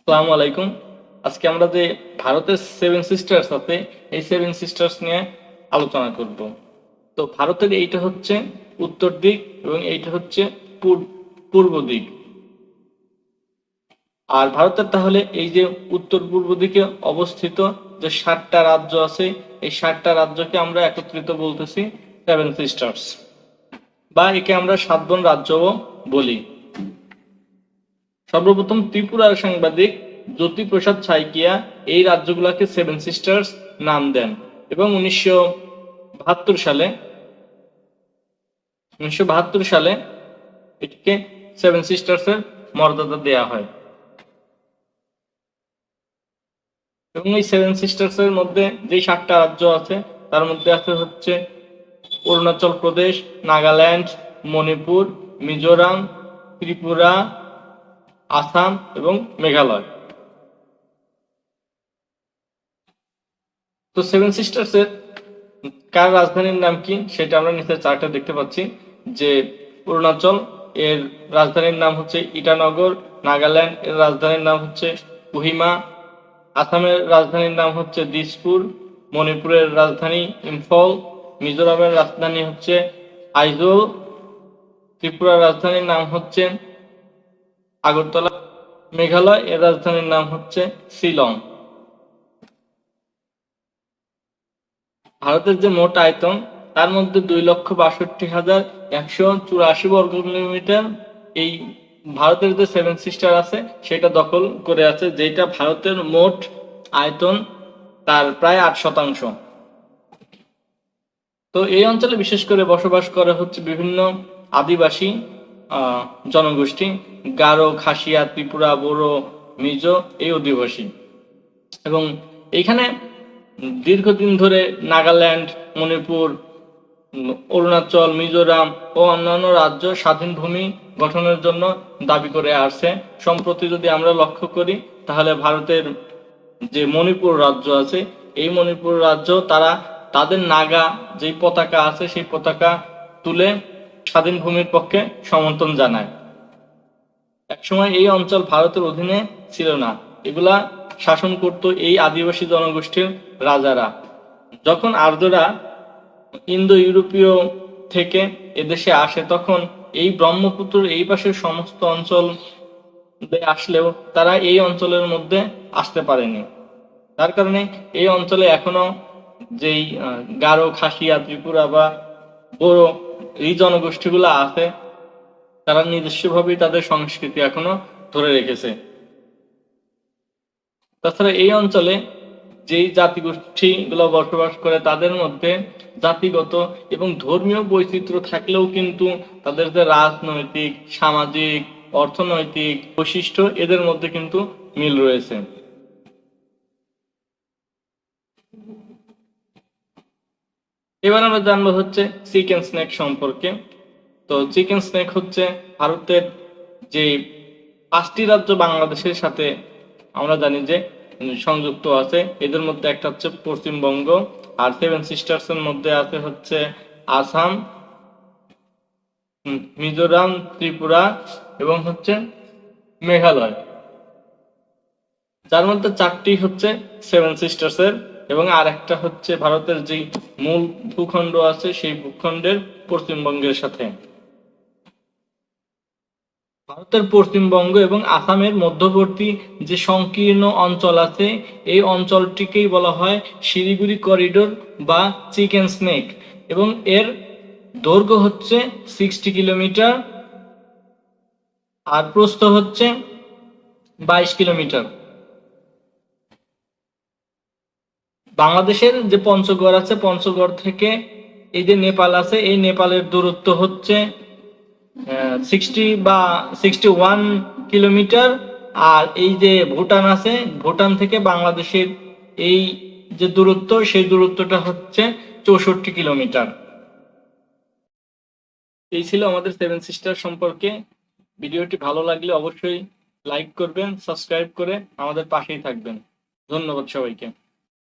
আসসালামু আলাইকুম। আজকে আমরা যে ভারতের সেভেন সিস্টার্স আছে এই সেভেন সিস্টার্স নিয়ে আলোচনা করব। তো ভারতের এইটা হচ্ছে উত্তর দিক এবং এইটা হচ্ছে পূর্ব দিক। আর ভারতের তাহলে এই যে উত্তর পূর্ব দিকে অবস্থিত যে 7টা রাজ্য আছে, এই 7টা রাজ্যকে আমরা একত্রিত বলতেছি সেভেন সিস্টার্স, বা একে আমরা 7 বোন রাজ্যও বলি। সর্বপ্রথম ত্রিপুরার সাংবাদিক জ্যোতিপ্রসাদ সাইকিয়া এই রাজ্যগুলোকে সেভেন সিস্টার্স নাম দেন এবং 1972 সালে এটিকে সেভেন সিস্টার্স এর মর্যাদা দেয়া হয়। এবং এই সেভেন সিস্টার্স এর মধ্যে যে 7টা রাজ্য আছে তার মধ্যে আছে হচ্ছে অরুণাচল প্রদেশ, নাগাল্যান্ড, মণিপুর, মিজোরাম, ত্রিপুরা, আসাম এবং মেঘালয়। তো সেভেন সিস্টার্স এর কার রাজধানীর নাম কি সেটা আমরা নিচে চার্টে দেখতে পাচ্ছি যে অরুণাচল এর রাজধানীর নাম হচ্ছে ইটানগর, নাগাল্যান্ড এর রাজধানীর নাম হচ্ছে কোহিমা, আসামের রাজধানীর নাম হচ্ছে দিসপুর, মণিপুরের রাজধানী ইম্ফল, মিজোরামের রাজধানী হচ্ছে আইজল, ত্রিপুরার রাজধানীর নাম হচ্ছে আগরতলা, মেঘালয় এর রাজধানীর নাম হচ্ছে শিলং। ভারতের যে মোট আয়তন তার মধ্যে 2,62,184 বর্গ কিলোমিটার এই ভারতের যে সেভেন সিস্টার আছে সেটা দখল করে আছে, যেটা ভারতের মোট আয়তন তার প্রায় 8%। তো এই অঞ্চলে বিশেষ করে বসবাস করে হচ্ছে বিভিন্ন আদিবাসী জনগোষ্ঠী, গারো, খাসিয়া, ত্রিপুরা, বোরো, মিজো এই অধিবাসী। এবং এইখানে দীর্ঘদিন ধরে নাগাল্যান্ড, মণিপুর, অরুণাচল, মিজোরাম ও অন্যান্য রাজ্য স্বাধীন ভূমি গঠনের জন্য দাবি করে আসছে। সম্প্রতি যদি আমরা লক্ষ্য করি তাহলে ভারতের যে মণিপুর রাজ্য আছে এই মণিপুর রাজ্য তারা তাদের নাগা যে পতাকা আছে সেই পতাকা তুলে স্বাধীন ভূমির পক্ষে সমর্থন জানায়। একসময় এই অঞ্চল ভারতের অধীনে ছিল না, এগুলা শাসন করত এই আদিবাসী জনগোষ্ঠীর রাজারা। যখন আর্যরা ইন্দো ইউরোপীয় থেকে এদেশে আসে তখন এই ব্রহ্মপুত্রের এই পাশের সমস্ত অঞ্চল আসলেও তারা এই অঞ্চলের মধ্যে আসতে পারেনি। তার কারণে এই অঞ্চলে এখনো যেই গারো, খাসিয়া, ত্রিপুরা বা বড়ো এই জনগোষ্ঠীগুলো আছে তারা নিজস্বভাবেই তাদের সংস্কৃতি এখনো ধরে রেখেছে। তাছাড়া এই অঞ্চলে যেই জাতিগোষ্ঠী গুলো বসবাস করে তাদের মধ্যে জাতিগত এবং ধর্মীয় বৈচিত্র্য থাকলেও কিন্তু তাদের যে রাজনৈতিক, সামাজিক, অর্থনৈতিক বৈশিষ্ট্য এদের মধ্যে কিন্তু মিল রয়েছে। এবার আমরা জানবো হচ্ছে চিকেন স্নেক সম্পর্কে। তো চিকেন স্নেক হচ্ছে ভারতের যে 5টি রাজ্য বাংলাদেশের সাথে আমরা জানি যে সংযুক্ত আছে, এদের মধ্যে একটা হচ্ছে পশ্চিমবঙ্গ, আর সেভেন সিস্টার্স এর মধ্যে আছে হচ্ছে আসাম, মিজোরাম, ত্রিপুরা এবং হচ্ছে মেঘালয়, যার মধ্যে 4টি হচ্ছে সেভেন সিস্টার্স এর এবং আর একটা হচ্ছে ভারতের যে মূল ভূখণ্ড আছে সেই ভূখণ্ডের পশ্চিমবঙ্গের সাথে। ভারতের পশ্চিমবঙ্গ এবং আসামের মধ্যবর্তী যে সংকীর্ণ অঞ্চল আছে এই অঞ্চলটিকেই বলা হয় শিলিগুড়ি করিডোর বা চিকেন স্নেক, এবং এর দৈর্ঘ্য হচ্ছে 60 কিলোমিটার আর প্রস্থ হচ্ছে 22 কিলোমিটার। বাংলাদেশের যে পঞ্চগড় আছে পঞ্চগড় থেকে এই যে নেপাল আছে এই নেপালের দূরত্ব হচ্ছে 61 কিলোমিটার। আর এই যে ভুটান আছে ভুটান থেকে বাংলাদেশের এই যে দূরত্ব সেই দূরত্বটা হচ্ছে 64 কিলোমিটার। এই ছিল আমাদের সেভেন সিস্টার সম্পর্কে। ভিডিওটি ভালো লাগলে অবশ্যই লাইক করবেন, সাবস্ক্রাইব করে আমাদের পাশেই থাকবেন। ধন্যবাদ সবাইকে।